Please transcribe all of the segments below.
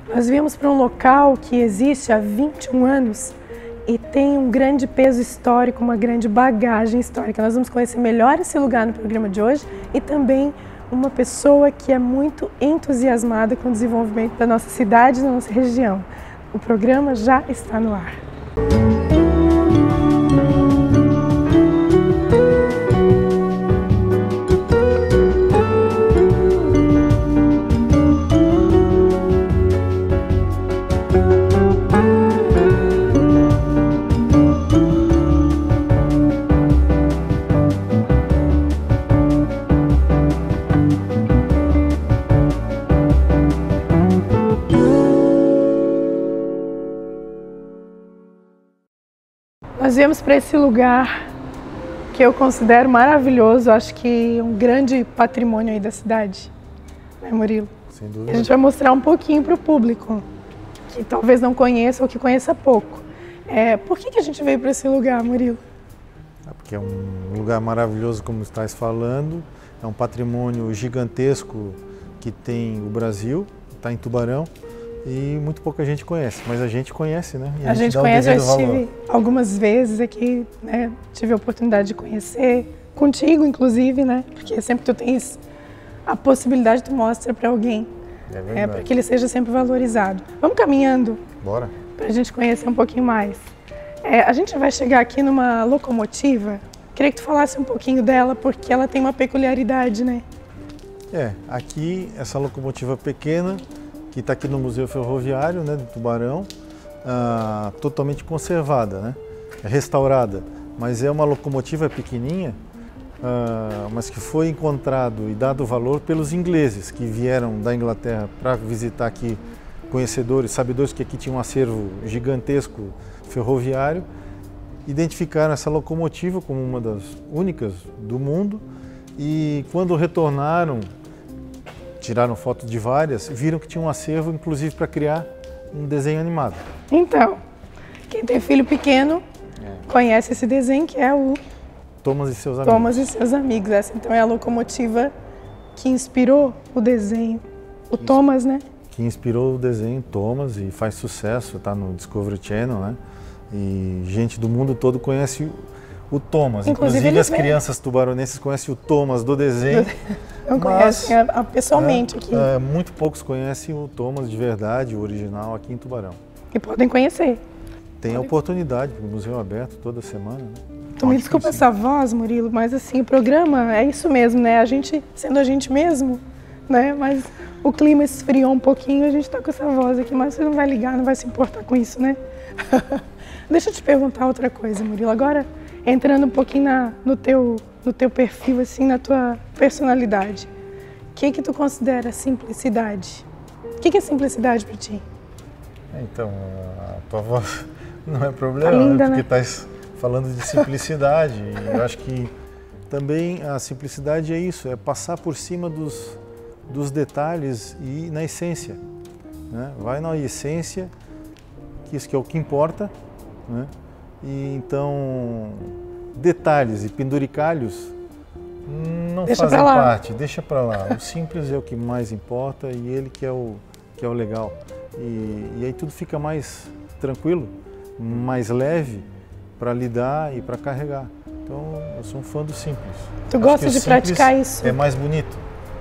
Nós viemos para um local que existe há 21 anos e tem um grande peso histórico, uma grande bagagem histórica. Nós vamos conhecer melhor esse lugar no programa de hoje e também uma pessoa que é muito entusiasmada com o desenvolvimento da nossa cidade e da nossa região. O programa já está no ar. Nós viemos para esse lugar que eu considero maravilhoso, acho que um grande patrimônio aí da cidade, né, Murilo? Sem dúvida. A gente vai mostrar um pouquinho para o público, que talvez não conheça ou que conheça pouco. Por que a gente veio para esse lugar, Murilo? Porque é um lugar maravilhoso, como estás falando, é um patrimônio gigantesco que tem o Brasil, está em Tubarão. E muito pouca gente conhece, mas a gente conhece, né? E a gente conhece, eu estive algumas vezes aqui, né? Tive a oportunidade de conhecer, contigo inclusive, né? Porque sempre que tu tens a possibilidade, tu mostra para alguém, para que ele seja sempre valorizado. Vamos caminhando? Bora. Para a gente conhecer um pouquinho mais. A gente vai chegar aqui numa locomotiva, queria que tu falasse um pouquinho dela, porque ela tem uma peculiaridade, né? Aqui, essa locomotiva pequena, que está aqui no Museu Ferroviário, né, do Tubarão, totalmente conservada, né, restaurada, mas é uma locomotiva pequenininha, mas que foi encontrado e dado valor pelos ingleses que vieram da Inglaterra para visitar aqui, conhecedores, sabedores que aqui tinha um acervo gigantesco ferroviário, identificaram essa locomotiva como uma das únicas do mundo e quando retornaram, tiraram foto de várias, viram que tinha um acervo, inclusive, para criar um desenho animado. Então, quem tem filho pequeno conhece esse desenho, que é o Thomas e seus amigos. Thomas e seus amigos. Essa, então, é a locomotiva que inspirou o desenho. O Thomas, né? Que inspirou o desenho Thomas e faz sucesso, está no Discovery Channel, né? E gente do mundo todo conhece o Thomas. Inclusive as crianças tubaronenses conhecem o Thomas do desenho. Não conhecem pessoalmente aqui. Muito poucos conhecem o Thomas de verdade, o original, aqui em Tubarão. E podem conhecer. Tem a oportunidade, o museu é aberto toda semana, né? Tu me desculpa essa voz, Murilo, mas assim, o programa é isso mesmo, né? A gente, sendo a gente mesmo, né? Mas o clima esfriou um pouquinho, a gente tá com essa voz aqui, mas você não vai ligar, não vai se importar com isso, né? Deixa eu te perguntar outra coisa, Murilo. Agora, entrando um pouquinho no teu perfil, assim, na tua personalidade, o que tu considera simplicidade? O que é simplicidade para ti? Então, a tua voz não é problema, tá linda, né? Porque né? estás falando de simplicidade. E eu acho que também a simplicidade é isso, é passar por cima dos detalhes e na essência, né? Vai na essência, que isso que é o que importa, né? E então, detalhes e penduricalhos não fazem parte, deixa para lá. O simples é o que mais importa e ele que é o legal. E aí tudo fica mais tranquilo, mais leve para lidar e para carregar. Então, eu sou um fã do simples. Tu gosta de praticar isso? É mais bonito,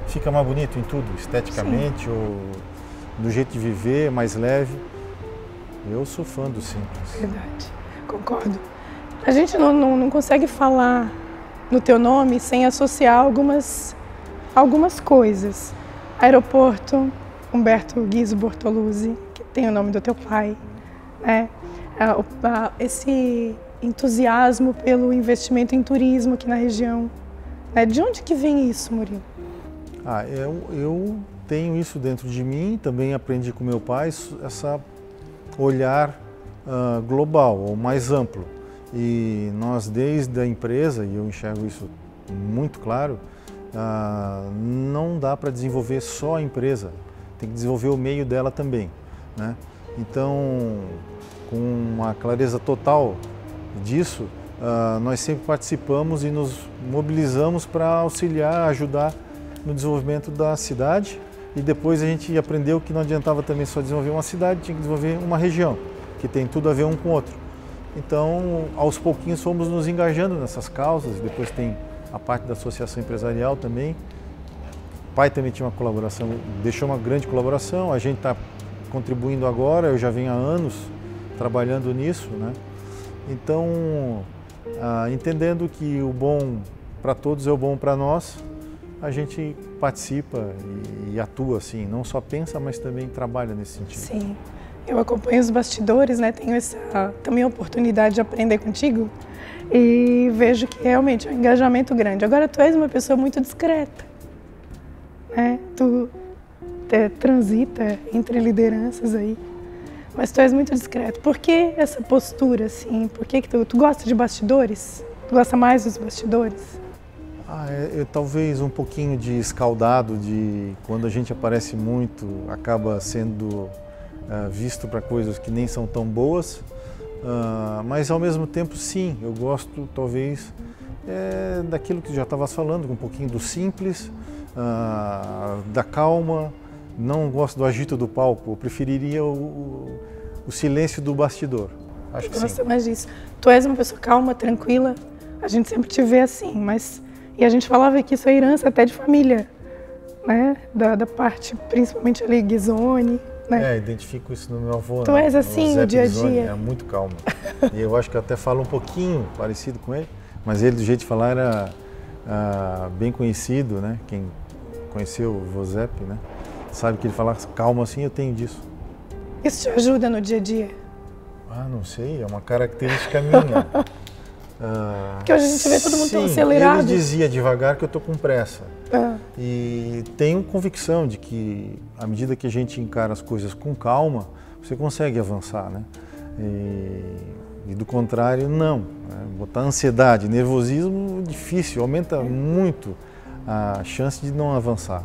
fica mais bonito em tudo, esteticamente, ou do jeito de viver, mais leve. Eu sou fã do simples. Verdade, concordo. A gente não consegue falar no teu nome sem associar algumas coisas. Aeroporto Humberto Guizzo Bortoluzzi, que tem o nome do teu pai, né? Esse entusiasmo pelo investimento em turismo aqui na região, né? De onde que vem isso, Murilo? Eu tenho isso dentro de mim, também aprendi com meu pai, essa olhar global, ou mais amplo. E nós, desde a empresa, e eu enxergo isso muito claro, não dá para desenvolver só a empresa, tem que desenvolver o meio dela também, né? Então, com uma clareza total disso, nós sempre participamos e nos mobilizamos para auxiliar, ajudar no desenvolvimento da cidade, e depois a gente aprendeu que não adiantava também só desenvolver uma cidade, tinha que desenvolver uma região, que tem tudo a ver um com o outro. Então, aos pouquinhos fomos nos engajando nessas causas, depois tem a parte da associação empresarial também. O pai também tinha uma colaboração, deixou uma grande colaboração, a gente está contribuindo agora, eu já venho há anos trabalhando nisso, né? Então, entendendo que o bom para todos é o bom para nós, a gente participa e atua assim, não só pensa, mas também trabalha nesse sentido. Sim, eu acompanho os bastidores, né? Tenho também a oportunidade de aprender contigo e vejo que realmente é um engajamento grande. Agora, tu és uma pessoa muito discreta, né? Tu transita entre lideranças aí, mas tu és muito discreto. Por que essa postura assim? Por que tu gosta de bastidores? Tu gosta mais dos bastidores? Talvez um pouquinho de escaldado, de quando a gente aparece muito, acaba sendo visto para coisas que nem são tão boas, mas ao mesmo tempo sim, eu gosto talvez daquilo que já estavas falando, um pouquinho do simples, da calma, não gosto do agito do palco, eu preferiria o silêncio do bastidor. Acho que sim. Gosto mais disso. Tu és uma pessoa calma, tranquila, a gente sempre te vê assim, mas... E a gente falava que isso é herança até de família, né? Da parte, principalmente ali, Ghisoni, né? Identifico isso no meu avô. Tu és assim no dia a dia? É muito calmo. E eu acho que eu até falo um pouquinho parecido com ele, mas ele, do jeito de falar, era bem conhecido, né? Quem conheceu o Vosep, né? Sabe que ele fala calmo assim, eu tenho disso. Isso te ajuda no dia a dia? Não sei, é uma característica minha. Porque hoje a gente vê todo mundo tão acelerado. Ele dizia devagar que eu estou com pressa. E tenho convicção de que, à medida que a gente encara as coisas com calma, você consegue avançar, né? E do contrário, não. Botar ansiedade, nervosismo, difícil, aumenta muito a chance de não avançar.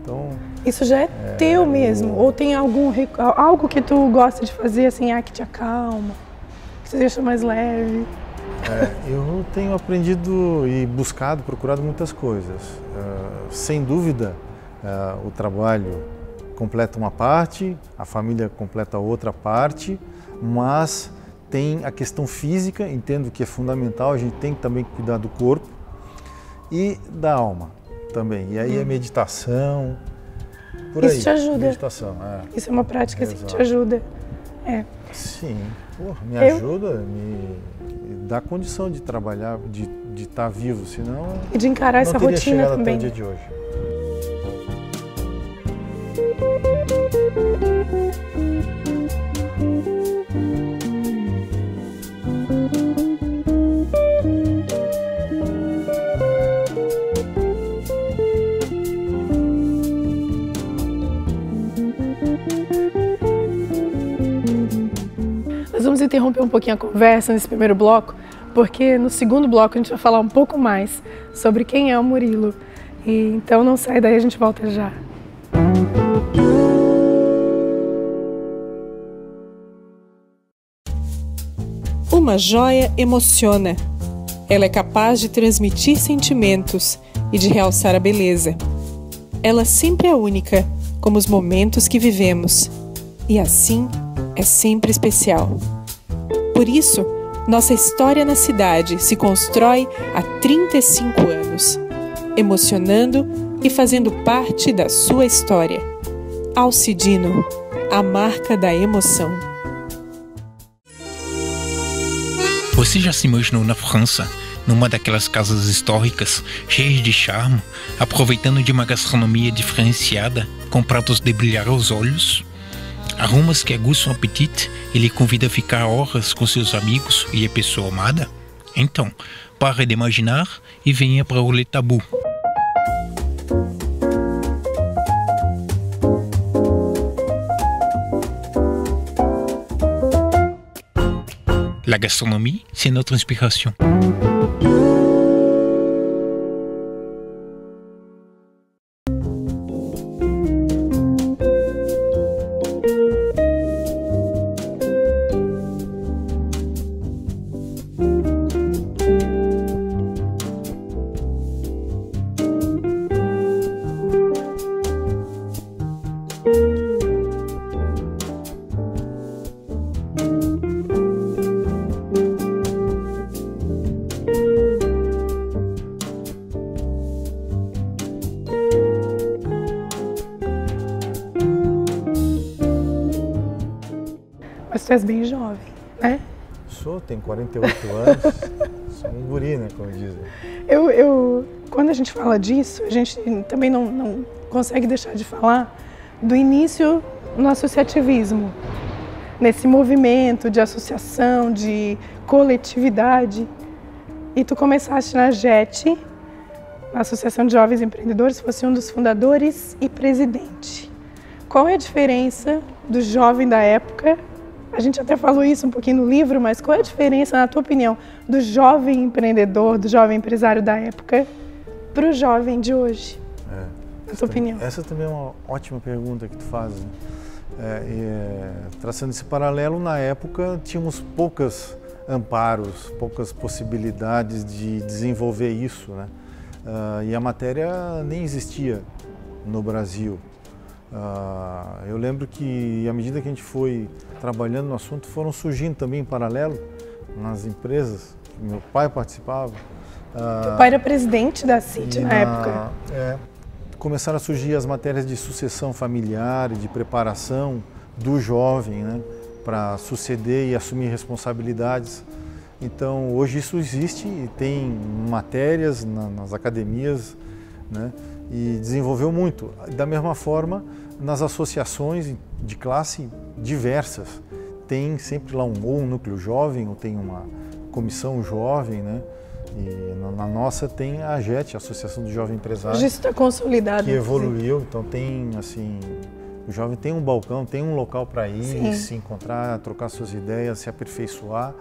Então, isso já é teu mesmo? Ou tem algo que tu gosta de fazer, assim, que te acalma, que te deixa mais leve? Eu tenho aprendido e procurado muitas coisas. Sem dúvida, o trabalho completa uma parte, a família completa outra parte, mas tem a questão física, entendo que é fundamental, a gente tem que também cuidar do corpo e da alma também. E aí a meditação, por aí. Isso te ajuda. Meditação, Isso é uma prática assim, que te ajuda. Sim, me ajuda, me dá condição de trabalhar, de estar vivo, senão e de encarar essa rotina também. Até o dia de hoje. Nós vamos interromper um pouquinho a conversa nesse primeiro bloco, porque no segundo bloco a gente vai falar um pouco mais sobre quem é o Murilo. Então não sai daí, a gente volta já. Uma joia emociona. Ela é capaz de transmitir sentimentos e de realçar a beleza. Ela sempre é única, como os momentos que vivemos. E assim, é sempre especial. Por isso, nossa história na cidade se constrói há 35 anos, emocionando e fazendo parte da sua história. Alcidino, a marca da emoção. Você já se imaginou na França, numa daquelas casas históricas, cheias de charme, aproveitando de uma gastronomia diferenciada, com pratos de brilhar os olhos? Aromas que aguçam o apetite e lhe convida a ficar horas com seus amigos e a pessoa amada? Então, pare de imaginar e venha para o Le Tabou. La gastronomie, c'est notre inspiration. Mas tu és bem jovem, né? Tenho 48 anos, sou um guri, né, como dizem. Quando a gente fala disso, a gente também não consegue deixar de falar do início no associativismo, nesse movimento de associação, de coletividade. E tu começaste na JET, na Associação de Jovens Empreendedores, fosse um dos fundadores e presidente. Qual é a diferença do jovem da época? A gente até falou isso um pouquinho no livro, mas qual é a diferença, na tua opinião, do jovem empreendedor, do jovem empresário da época para o jovem de hoje? Na tua opinião? Essa também é uma ótima pergunta que tu faz, né? Traçando esse paralelo, na época tínhamos poucos amparos, poucas possibilidades de desenvolver isso, né? E a matéria nem existia no Brasil. Eu lembro que, à medida que a gente foi trabalhando no assunto, foram surgindo também em paralelo nas empresas. Meu pai participava. Teu pai era presidente da CIT na época. Começaram a surgir as matérias de sucessão familiar e de preparação do jovem, né, para suceder e assumir responsabilidades. Então, hoje isso existe e tem matérias nas academias, né, e desenvolveu muito. Da mesma forma, nas associações de classe diversas. Tem sempre lá ou um núcleo jovem, ou tem uma comissão jovem, né? E na nossa tem a AGET, a Associação do Jovem Empresário. Hoje isso está consolidado. Que evoluiu, então tem assim, o jovem tem um balcão, tem um local para ir, Sim. se encontrar, trocar suas ideias, se aperfeiçoar,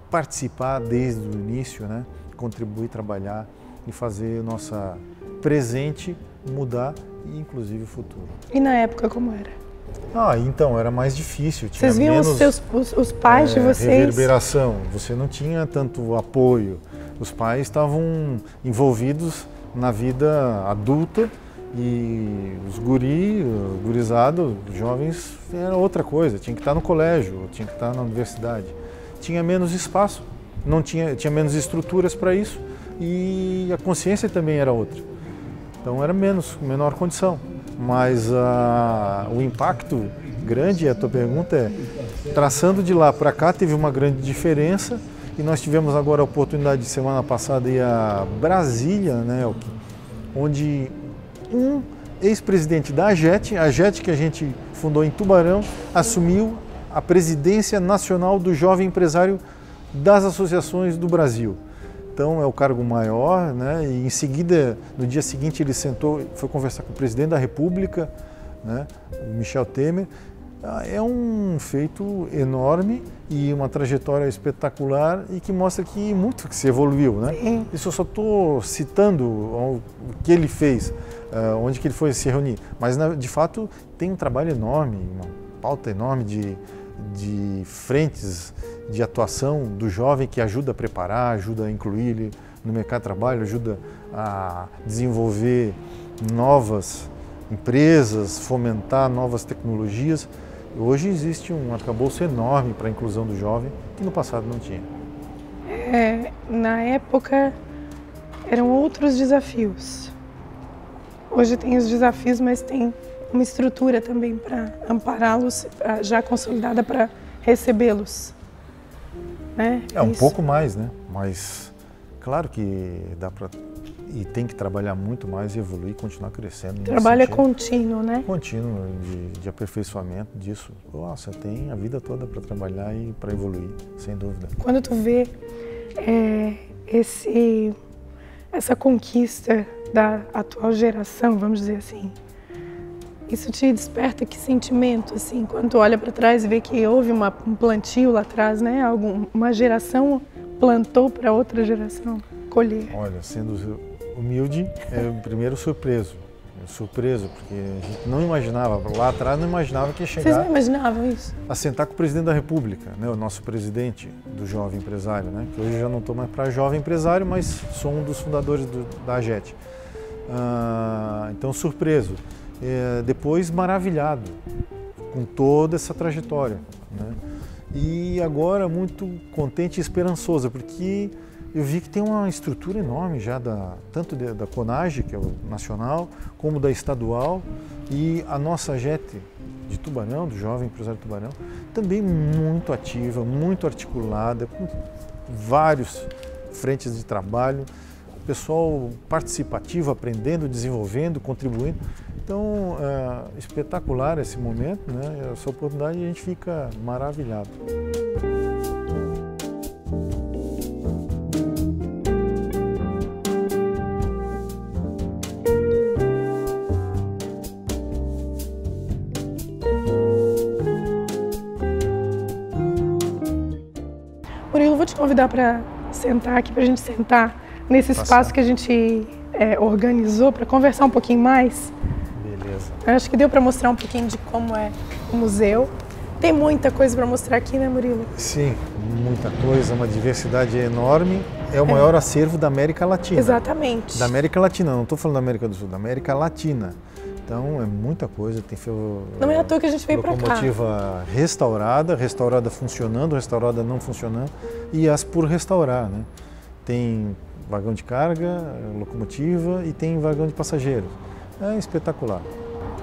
participar desde o início, né? Contribuir, trabalhar e fazer nossa presente mudar e inclusive o futuro. E na época como era? Então era mais difícil. Tinha Vocês viam menos, os pais de vocês? Reverberação. Você não tinha tanto apoio. Os pais estavam envolvidos na vida adulta e os gurizados, os jovens, era outra coisa. Tinha que estar no colégio, tinha que estar na universidade. Tinha menos espaço, tinha menos estruturas para isso e a consciência também era outra. Então era menor condição. Mas o impacto grande, a tua pergunta é, traçando de lá para cá teve uma grande diferença e nós tivemos agora a oportunidade de semana passada ir a Brasília, né, onde um ex-presidente da AGET que a gente fundou em Tubarão, assumiu a presidência nacional do jovem empresário das associações do Brasil. Então é o cargo maior, né? E em seguida, no dia seguinte, ele foi conversar com o presidente da República, né? O Michel Temer. É um feito enorme e uma trajetória espetacular e que mostra que muito que se evoluiu, né? Sim. Isso eu só estou citando o que ele fez, onde que ele foi se reunir. Mas de fato tem um trabalho enorme, uma pauta enorme de frentes de atuação do jovem que ajuda a preparar, ajuda a incluir ele no mercado de trabalho, ajuda a desenvolver novas empresas, fomentar novas tecnologias. Hoje existe um arcabouço enorme para a inclusão do jovem que no passado não tinha. Na época eram outros desafios. Hoje tem os desafios, mas tem uma estrutura também para ampará-los, já consolidada para recebê-los. Né? Um pouco mais, né? Mas claro que dá para e tem que trabalhar muito mais e evoluir, continuar crescendo. Trabalho é contínuo, né? Contínuo de aperfeiçoamento disso. Nossa, tem a vida toda para trabalhar e para evoluir, sem dúvida. Quando tu vê essa conquista da atual geração, vamos dizer assim, isso te desperta que sentimento, assim, quando tu olha para trás e vê que houve um plantio lá atrás, né? Uma geração plantou para outra geração colher. Olha, sendo humilde, primeiro surpreso, porque a gente não imaginava, lá atrás não imaginava que ia chegar. Vocês não imaginavam isso? A sentar com o presidente da República, né? O nosso presidente do Jovem Empresário, né? Que hoje eu já não estou mais para Jovem Empresário, mas sou um dos fundadores da AGET. Então, surpreso. Depois maravilhado com toda essa trajetória, né? E agora muito contente e esperançoso, porque eu vi que tem uma estrutura enorme já, tanto da CONAGE, que é o nacional, como da estadual, e a nossa AGET de Tubarão, do jovem empresário Tubarão, também muito ativa, muito articulada, com vários frentes de trabalho, pessoal participativo, aprendendo, desenvolvendo, contribuindo. Então, espetacular esse momento, né? Essa oportunidade, a gente fica maravilhado. Murilo, vou te convidar para sentar aqui, para a gente sentar nesse espaço que a gente organizou para conversar um pouquinho mais. Beleza. Eu acho que deu para mostrar um pouquinho de como é o museu. Tem muita coisa para mostrar aqui, né, Murilo? Sim, muita coisa, uma diversidade enorme. É o maior acervo da América Latina. Exatamente. Da América Latina, não estou falando da América do Sul, da América Latina. Então é muita coisa, tem não é à toa que a gente veio para cá. Locomotiva restaurada funcionando, restaurada não funcionando, e as por restaurar, né? Tem vagão de carga, locomotiva e tem vagão de passageiros. É espetacular.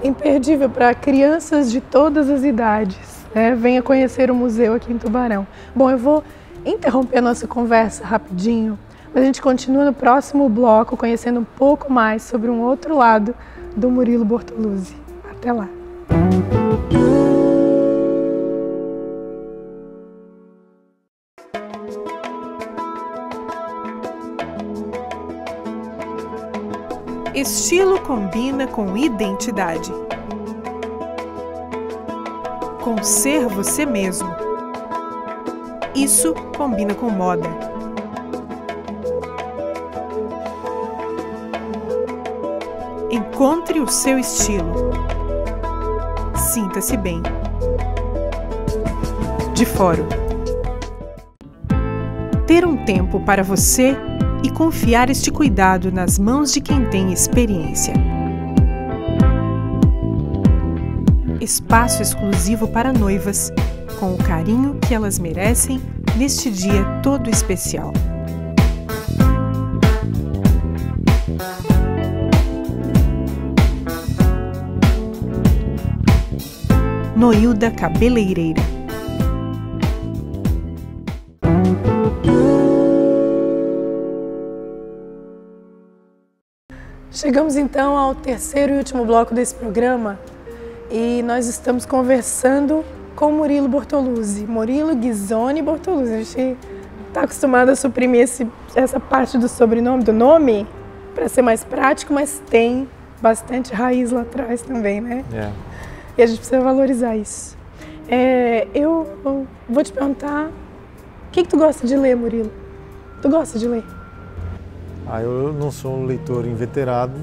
Imperdível para crianças de todas as idades, né? Venha conhecer o museu aqui em Tubarão. Bom, eu vou interromper a nossa conversa rapidinho, mas a gente continua no próximo bloco conhecendo um pouco mais sobre um outro lado do Murilo Bortoluzzi. Até lá! Estilo combina com identidade. Com ser você mesmo. Isso combina com moda. Encontre o seu estilo. Sinta-se bem. De Fórum. Ter um tempo para você e confiar este cuidado nas mãos de quem tem experiência. Espaço exclusivo para noivas, com o carinho que elas merecem neste dia todo especial. Noilda Cabeleireira. Chegamos então ao terceiro e último bloco desse programa e nós estamos conversando com Murilo Bortoluzzi, Murilo Ghisoni Bortoluzzi. A gente está acostumado a suprimir essa parte do sobrenome, do nome, para ser mais prático, mas tem bastante raiz lá atrás também, né? E a gente precisa valorizar isso. Eu vou te perguntar, o que tu gosta de ler, Murilo? Tu gosta de ler? Eu não sou um leitor inveterado,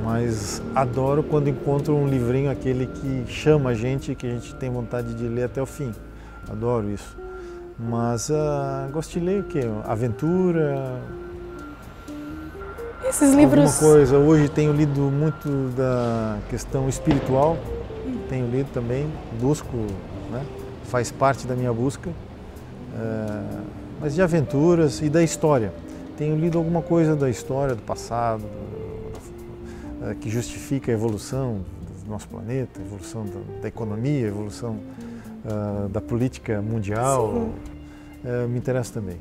mas adoro quando encontro um livrinho, aquele que chama a gente, que a gente tem vontade de ler até o fim. Adoro isso. Mas gosto de ler o quê? Aventura. Esses livros... Alguma coisa. Hoje tenho lido muito da questão espiritual. Tenho lido também, busco, né? Faz parte da minha busca. Mas de aventuras e da história. Tenho lido alguma coisa da história, do passado, que justifica a evolução do nosso planeta, a evolução da economia, a evolução da política mundial. Me interessa também.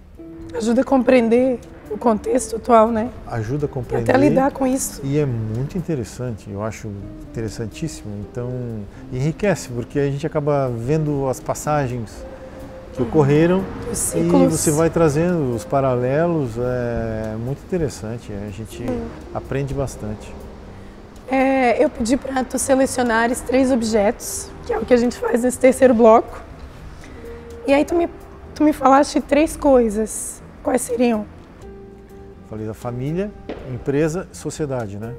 Ajuda a compreender o contexto atual, né? Ajuda a compreender. Até lidar com isso. E é muito interessante, eu acho interessantíssimo. Então, enriquece, porque a gente acaba vendo as passagens que ocorreram e você vai trazendo os paralelos. É muito interessante, a gente aprende bastante. Eu pedi para tu selecionares 3 objetos, que é o que a gente faz nesse terceiro bloco. E aí tu me falaste 3 coisas. Quais seriam? Falei da família, empresa, sociedade, né?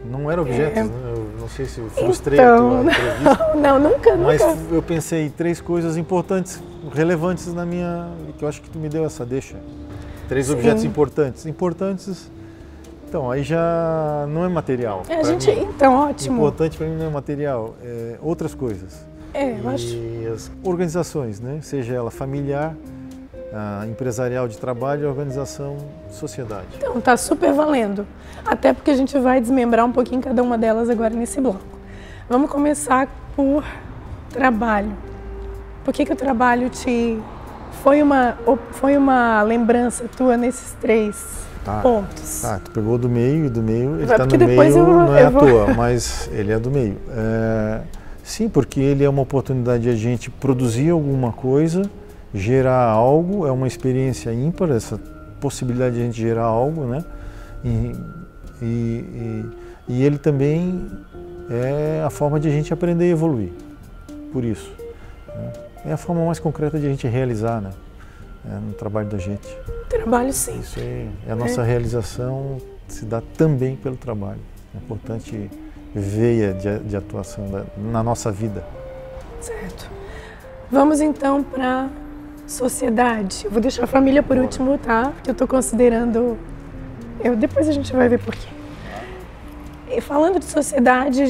Não eram objetos, né? Eu não sei se eu frustrei a tua entrevista. Não, nunca. Mas eu pensei 3 coisas importantes, relevantes na minha... que eu acho que tu me deu essa deixa. 3 objetos importantes. Então, aí já não é material. Então, ótimo. Importante para mim não é material, outras coisas. Eu acho. E as organizações, né? Seja ela familiar, empresarial de trabalho, organização, sociedade. Então, tá super valendo. Até porque a gente vai desmembrar um pouquinho cada uma delas agora nesse bloco. Vamos começar por Trabalho. Por que o trabalho foi uma lembrança tua nesses 3 pontos? Tá, tu pegou do meio, e do meio, ele está no meio, não é à toa, mas ele é do meio. Sim, porque ele é uma oportunidade de a gente produzir alguma coisa, gerar algo, é uma experiência ímpar, essa possibilidade de a gente gerar algo, né? E ele também é a forma de a gente aprender e evoluir, por isso. Né? É a forma mais concreta de a gente realizar, né? No trabalho da gente. Trabalho, sim. Isso é a nossa realização, se dá também pelo trabalho. É importante veia de atuação na nossa vida. Certo. Vamos então para sociedade. Eu vou deixar a família por último, tá? Porque eu estou considerando... depois a gente vai ver por quê. E falando de sociedade,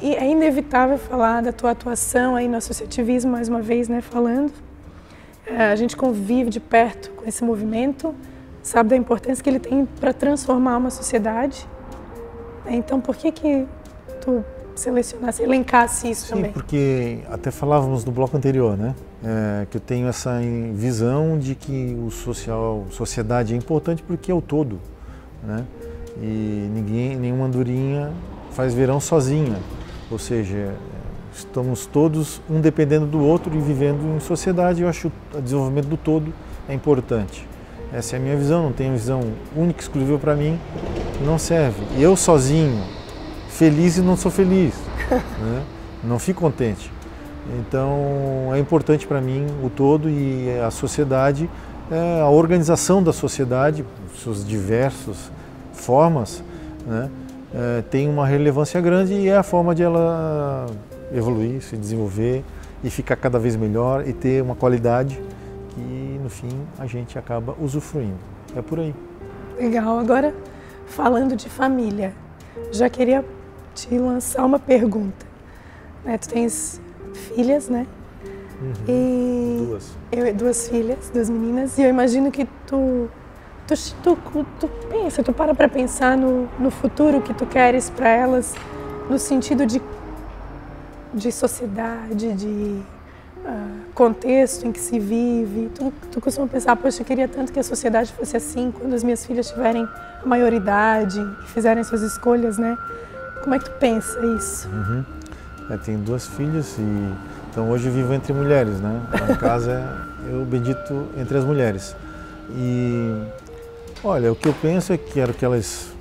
é inevitável falar da tua atuação aí no associativismo, mais uma vez, né? Falando. A gente convive de perto com esse movimento, sabe da importância que ele tem para transformar uma sociedade. Então, por que tu selecionasse, elencasse isso também? Sim, porque até falávamos no bloco anterior, né? Que eu tenho essa visão de que sociedade é importante porque é o todo, né? E nenhuma andorinha faz verão sozinha, ou seja, estamos todos um dependendo do outro e vivendo em sociedade. Eu acho que o desenvolvimento do todo é importante. Essa é a minha visão, não tenho visão única, exclusiva para mim, não serve. E eu sozinho, feliz e não sou feliz, né? Não fico contente. Então é importante para mim o todo e a sociedade, a organização da sociedade, suas diversas formas, né? Tem uma relevância grande e é a forma de ela evoluir, se desenvolver e ficar cada vez melhor e ter uma qualidade que no fim a gente acaba usufruindo. É por aí. Legal. Agora, falando de família, já queria te lançar uma pergunta. Tu tens filhas, né? Uhum. Duas filhas, 2 meninas, e eu imagino que tu para pensar no futuro que tu queres para elas, no sentido de sociedade, de contexto em que se vive. Tu costuma pensar, poxa, eu queria tanto que a sociedade fosse assim quando as minhas filhas tiverem a maioridade e fizerem suas escolhas, né? Como é que tu pensa isso? Uhum. Tenho 2 filhas então hoje eu vivo entre mulheres, né? Em casa eu bendito entre as mulheres. E olha, o que eu penso é que quero que elas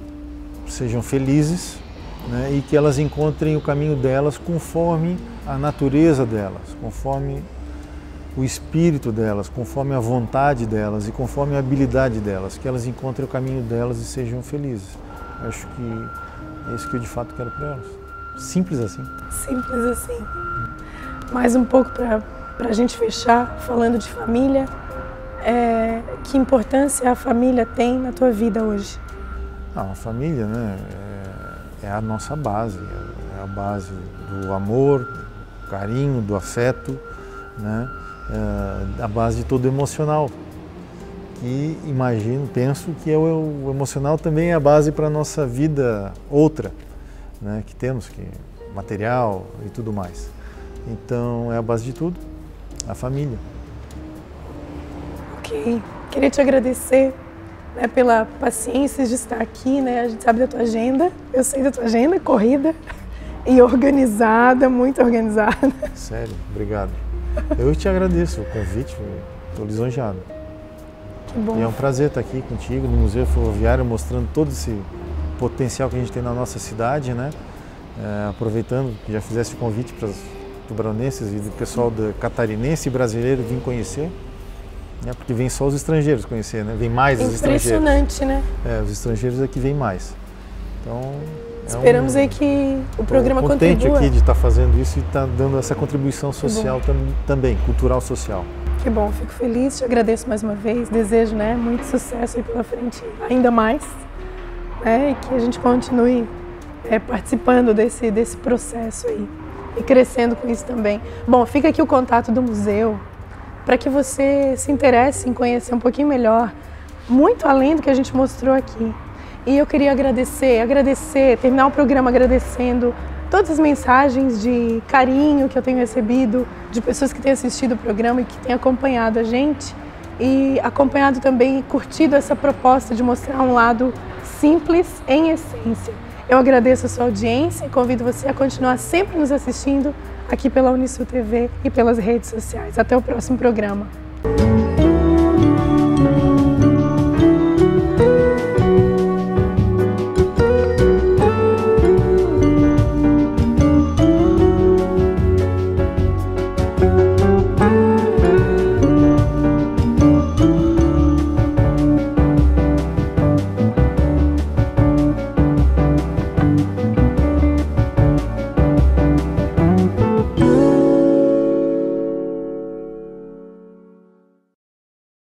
sejam felizes, né, e que elas encontrem o caminho delas conforme a natureza delas, conforme o espírito delas, conforme a vontade delas e conforme a habilidade delas, que elas encontrem o caminho delas e sejam felizes. Acho que é isso que eu de fato quero para elas. Simples assim. Simples assim. Mais um pouco para a gente fechar, falando de família. Que importância a família tem na tua vida hoje? A família, né, é a nossa base, é a base do amor, do carinho, do afeto, né, a base de todo o emocional. E penso que o emocional também é a base para a nossa vida outra, né, que temos, que material e tudo mais. Então é a base de tudo, a família. Ok, queria te agradecer, né, pela paciência de estar aqui, né? A gente sabe da tua agenda, eu sei da tua agenda, corrida e organizada, muito organizada. Sério, obrigado. Eu te agradeço o convite, estou lisonjeado. Que bom. E é um prazer estar aqui contigo no Museu Ferroviário, mostrando todo esse potencial que a gente tem na nossa cidade, né? Aproveitando que já fizesse o convite para os tubaronenses e do pessoal catarinense e brasileiro vir conhecer. Porque vem só os estrangeiros conhecer, né? Vem mais os estrangeiros. Impressionante, né? Os estrangeiros aqui vêm mais. Então, esperamos aí que o programa contribua. Estou contente aqui de estar fazendo isso e estar dando essa contribuição social também, cultural social. Que bom, fico feliz, te agradeço mais uma vez, desejo, né, muito sucesso aí pela frente, ainda mais, né, e que a gente continue participando desse processo aí e crescendo com isso também. Bom, fica aqui o contato do museu, para que você se interesse em conhecer um pouquinho melhor, muito além do que a gente mostrou aqui. E eu queria agradecer, terminar o programa agradecendo todas as mensagens de carinho que eu tenho recebido, de pessoas que têm assistido o programa e que têm acompanhado a gente e acompanhado também e curtido essa proposta de mostrar um lado simples em essência. Eu agradeço a sua audiência e convido você a continuar sempre nos assistindo aqui pela Unisul TV e pelas redes sociais. Até o próximo programa.